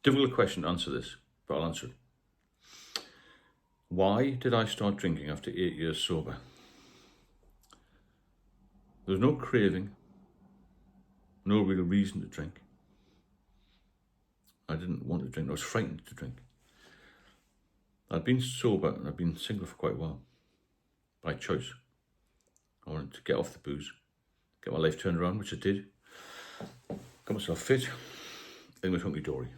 Difficult question to answer this, but I'll answer it. Why did I start drinking after 8 years sober? There was no craving, no real reason to drink. I didn't want to drink, I was frightened to drink. I'd been sober and I'd been single for quite a while, by choice. I wanted to get off the booze, get my life turned around, which I did. Got myself fit, then was hunky-dory.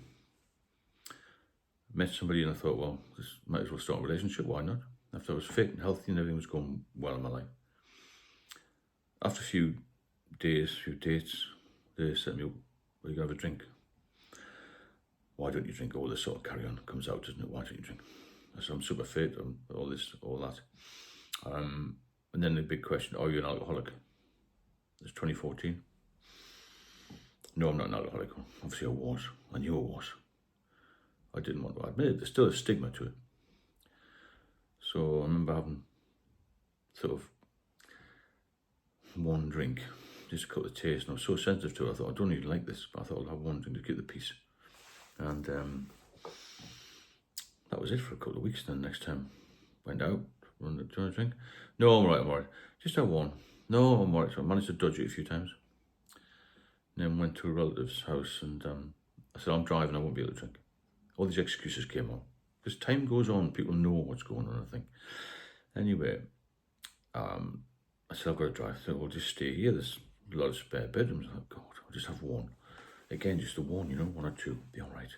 Met somebody and I thought, well, this might as well start a relationship, why not? After I was fit and healthy and everything was going well in my life. After a few days, few dates, they said to me, "Are you going to have a drink?" "Why don't you drink?" All this sort of carry on comes out, doesn't it? "Why don't you drink?" I said, "I'm super fit, and all this, all that." And then the big question, "Are you an alcoholic?" It's 2014. No, I'm not an alcoholic. Obviously I was. I knew I was. I didn't want to admit it. There's still a stigma to it. So I remember having sort of one drink, just a couple of tastes, and I was so sensitive to it. I thought, I don't even like this, but I thought I'll have one drink to keep the peace. And that was it for a couple of weeks. Then next time, went out, do you want a drink? "No, I'm all right. Just have one." "No, I'm all right." So I managed to dodge it a few times. And then went to a relative's house and I said, "I'm driving, I won't be able to drink." All these excuses came on. Because time goes on, people know what's going on, I think. Anyway, I said, "I've got to drive." I said, "Well, just stay here. There's a lot of spare bedrooms." I thought, God, I'll just have one. Again, just the one, 1 or 2, be all right.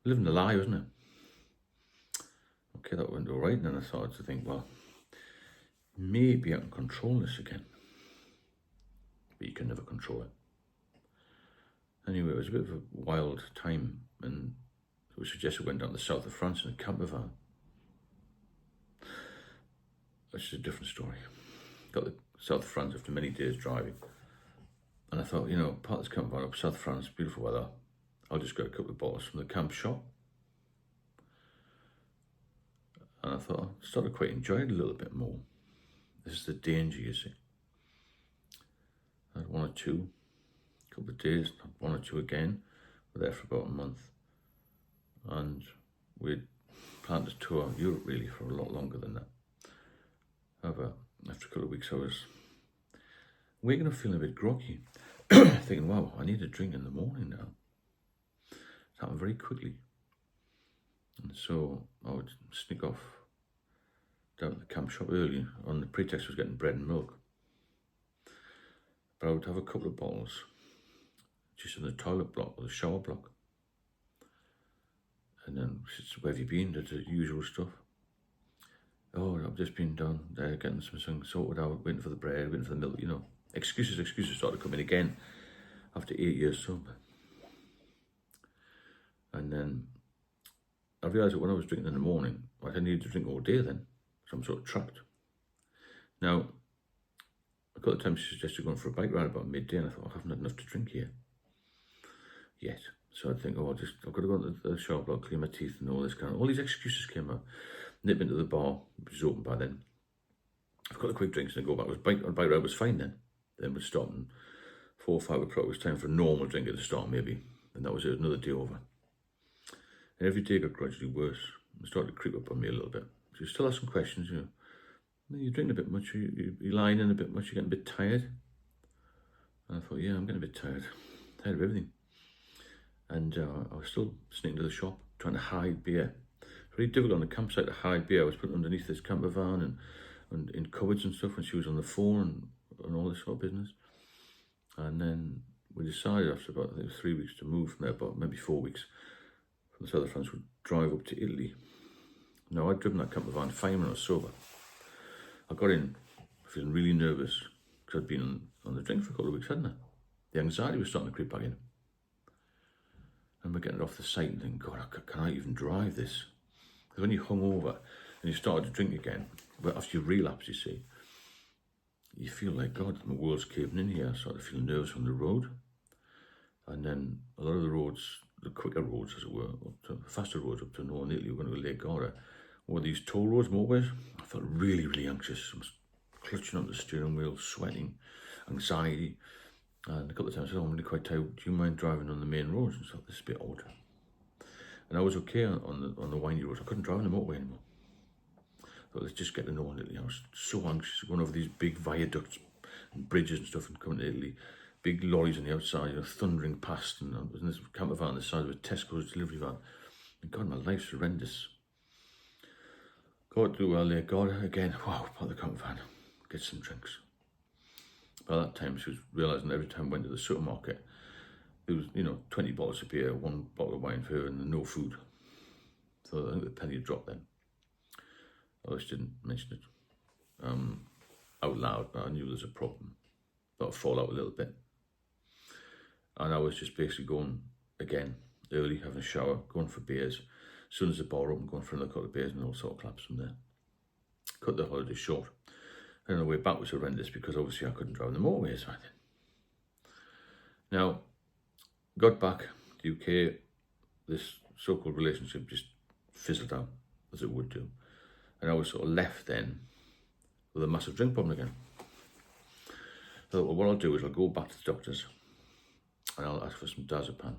Living the lie, wasn't it? Okay, that went all right. And then I started to think, well, maybe I can control this again. But you can never control it. Anyway, it was a bit of a wild time, and it was suggested we went down to the south of France in a camper van. That's just a different story. Got to the south of France after many days driving. And I thought, part of this camper van up south of France, beautiful weather. I'll just get a couple of bottles from the camp shop. And I thought, I started quite enjoying it a little bit more. This is the danger, you see. I had 1 or 2, a couple of days, 1 or 2 again. We're there for about a month. And we'd planned to tour Europe really for a lot longer than that. However, after a couple of weeks, I was waking up feeling a bit groggy, thinking, wow, I need a drink in the morning now. It happened very quickly. And so I would sneak off down to the camp shop early on the pretext I was getting bread and milk. But I would have a couple of bottles just in the toilet block or the shower block. And then, "Where have you been?" Did the usual stuff. "Oh, I've just been down there getting something sorted out, waiting for the bread, waiting for the milk," Excuses started coming again after 8 years sober. And then I realised that when I was drinking in the morning, I needed to drink all day then, so I'm sort of trapped. Now, a couple of times she suggested going for a bike ride about midday, and I thought, I haven't had enough to drink here yet. So I'd think, I've got to go to the shower block, clean my teeth and all this kind of, all these excuses came out. Nip into the bar, which was open by then. I've got the quick drinks and go back. Bike ride was fine then. Then we'd stop and 4 or 5 o'clock, it was time for a normal drink at the start maybe. And that was it, another day over. And every day got gradually worse. It started to creep up on me a little bit. So you still ask some questions, You're drinking a bit much, you're lying in a bit much, you're getting a bit tired. And I thought, yeah, I'm getting a bit tired. Tired of everything. And I was still sneaking to the shop, trying to hide beer. It's very difficult on the campsite to hide beer. I was put underneath this camper van and in cupboards and stuff when she was on the phone and all this sort of business. And then we decided after about, I think it was 3 weeks to move from there, but maybe 4 weeks, from the south of France, we'd drive up to Italy. Now, I'd driven that camper van fine when I was sober. I got in feeling really nervous because I'd been on the drink for a couple of weeks, hadn't I? The anxiety was starting to creep back in. And we're getting it off the site and thinking, God, can I even drive this? Because when you're hungover and you started to drink again, but after you relapse, you see, you feel like, God, my world's caving in here. I started to feel nervous on the road. And then a lot of the roads, the quicker roads, as it were, faster roads up to northern Italy, we're going to Lake Garda, or these toll roads, motorways. I felt really, really anxious. I was clutching on the steering wheel, sweating, anxiety. And a couple of times I said, I'm really quite tired. Do you mind driving on the main roads? And so this is a bit odd. And I was okay on the windy roads. I couldn't drive on the motorway anymore. So let's just get to know Italy. I was so anxious going over these big viaducts and bridges and stuff and coming to Italy. Big lorries on the outside, thundering past, and I was in this camper van on the side of a Tesco's delivery van. And God, my life's horrendous. Got through well there, God, again, wow, part of the camper van, get some drinks. By that time, she was realising every time I went to the supermarket, there was, 20 bottles of beer, 1 bottle of wine for her, and no food. So I think the penny had dropped then. I just didn't mention it out loud, but I knew there was a problem. Thought I'd fall out a little bit. And I was just basically going again, early, having a shower, going for beers. As soon as the bar opened, going for another couple of beers, and all sort of collapsed from there. Cut the holiday short. And the way back was horrendous because obviously I couldn't drive the motorways or anything. Now, got back to the UK, this so-called relationship just fizzled out, as it would do. And I was sort of left then with a massive drink problem again. I thought, well, what I'll do is I'll go back to the doctors and I'll ask for some diazepam.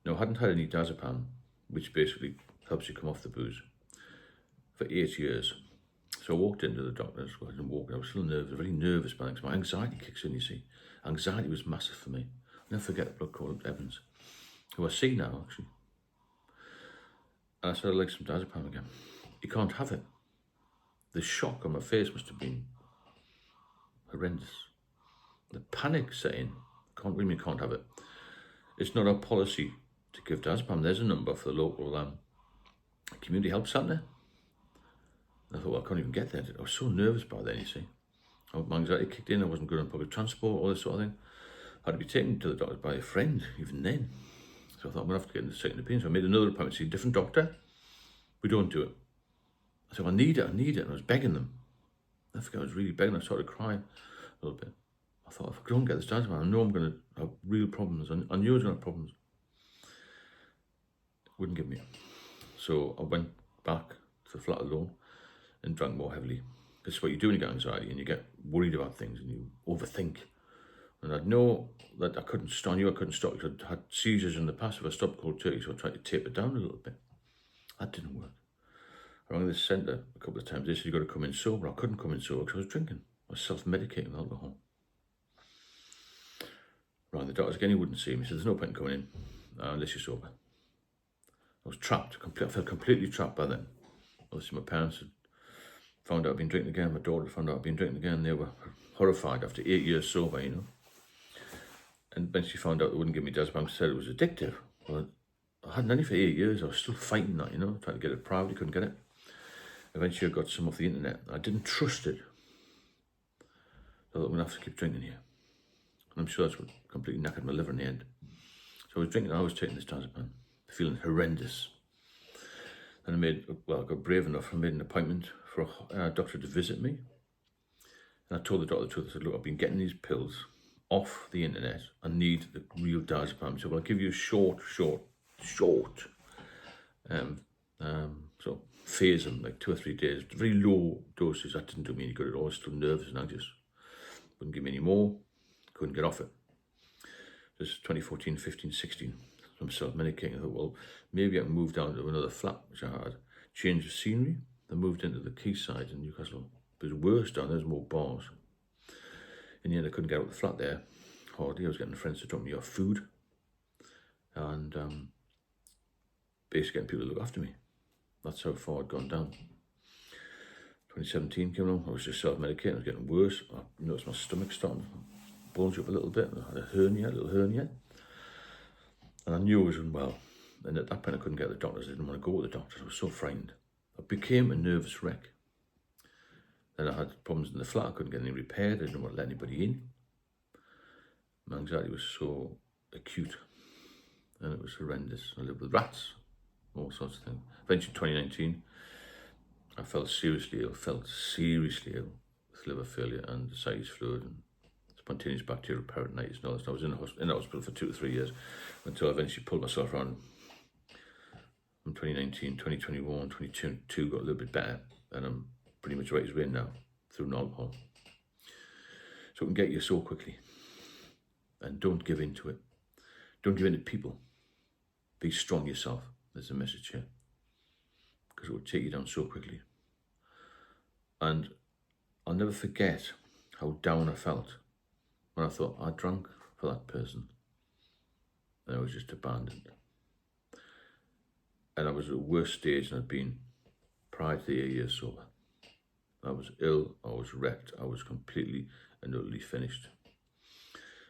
Now, I hadn't had any diazepam, which basically helps you come off the booze, for 8 years. So I walked into the doctors. Well, I didn't walk, I was still nervous, very nervous, because my anxiety kicks in, you see. Anxiety was massive for me. I'll never forget the bloke called Evans, who I see now, actually. And I said, I'd like some diazepam again. You can't have it. The shock on my face must have been horrendous. The panic setting, can't have it. It's not our policy to give diazepam. There's a number for the local community help centre. I thought, well, I can't even get there. I was so nervous by then, you see. My anxiety kicked in. I wasn't good on public transport, all this sort of thing. I had to be taken to the doctor by a friend, even then. So I thought, I'm going to have to get a second opinion. So I made another appointment to see a different doctor. We don't do it. I said, I need it. And I was begging them. I forget, I was really begging. I started crying a little bit. I thought, if I don't get this diazepam, I know I'm going to have real problems. I knew I was going to have problems. Wouldn't give me it. So I went back to the flat alone and drank more heavily. This is what you do when you get anxiety and you get worried about things and you overthink. And I'd know that I couldn't stop. I knew I couldn't stop because I'd had seizures in the past if I stopped cold turkey, so I tried to tape it down a little bit. That didn't work. I rang this centre a couple of times. They said, you've got to come in sober. I couldn't come in sober because I was drinking. I was self-medicating with alcohol. Rang the doctors again, he wouldn't see me. He said, there's no point in coming in unless you're sober. I was trapped. I felt completely trapped by then. Obviously, my parents had found out I'd been drinking again. My daughter found out I'd been drinking again. They were horrified after 8 years sober, And when she found out they wouldn't give me diazepam, said it was addictive. Well, I hadn't any for 8 years. I was still fighting that, trying to get it privately, couldn't get it. Eventually, I got some off the internet. I didn't trust it. So I thought, I'm going to have to keep drinking here. And I'm sure that's what completely knackered my liver in the end. So I was drinking, I was taking this diazepam, feeling horrendous. And I got brave enough, I made an appointment for a doctor to visit me. And I told the doctor the truth. I said, look, I've been getting these pills off the internet. I need the real diazepam. So I'll give you a short, so phase them, like 2 or 3 days. Very low doses. That didn't do me any good at all. I was still nervous and anxious. Wouldn't give me any more. Couldn't get off it. This is 2014, 15, 16. I'm self-medicating. I thought, well, maybe I can move down to another flat, which I had. Change of scenery. I moved into the quayside in Newcastle. It was worse down there. There's more bars. In the end, I couldn't get out of the flat there. Hardly. I was getting friends to drop me off food. And basically getting people to look after me. That's how far I'd gone down. 2017 came along. I was just self-medicating. I was getting worse. I noticed my stomach starting to bulge up a little bit. I had a little hernia. And I knew I was unwell. And at that point, I couldn't get to the doctors. I didn't want to go to the doctors. I was so frightened. I became a nervous wreck. Then I had problems in the flat. I couldn't get any repaired. I didn't want to let anybody in. My anxiety was so acute. And it was horrendous. I lived with rats, all sorts of things. Eventually, 2019, I felt seriously ill with liver failure and ascites fluid and spontaneous bacterial peritonitis and all this. I was in the hospital for 2 to 3 years until I eventually pulled myself around. From 2019, 2021, 2022 got a little bit better, and I'm pretty much right as rain now through alcohol. So it can get you so quickly. And don't give in to it. Don't give in to people. Be strong yourself. There's a message here. Because it will take you down so quickly. And I'll never forget how down I felt when I thought I drank for that person. And I was just abandoned. And I was at the worst stage I'd been prior to the 8 years sober. I was ill, I was wrecked, I was completely and utterly finished.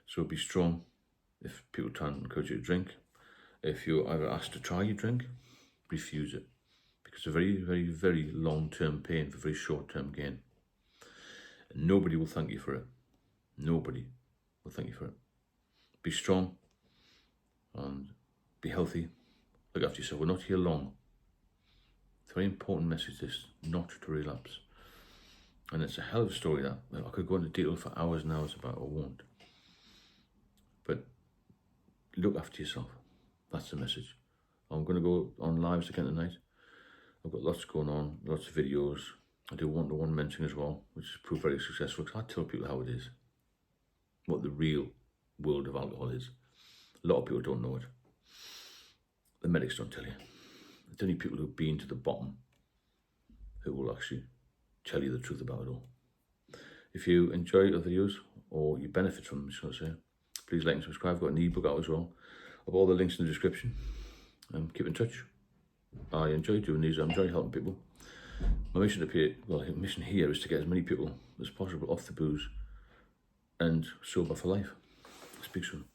So be strong if people try and encourage you to drink. If you're ever asked to try your drink, refuse it. Because it's a very, very, very long-term pain for very short-term gain. And nobody will thank you for it. Nobody will thank you for it. Be strong and be healthy. Look after yourself. We're not here long. It's a very important message, this, not to relapse. And it's a hell of a story that I could go into detail for hours and hours about, I won't. But look after yourself. That's the message. I'm going to go on lives again tonight. I've got lots going on, lots of videos. I do one-to-one mentoring as well, which has proved very successful because I tell people how it is, what the real world of alcohol is. A lot of people don't know it. The medics don't tell you. It's only people who've been to the bottom who will actually tell you the truth about it all. If you enjoy the videos or you benefit from them, just want to say, please like and subscribe. I've got an ebook out as well. I've got all the links in the description. Keep in touch. I enjoy doing these. I enjoy helping people. My mission here is to get as many people as possible off the booze and sober for life. Speak soon.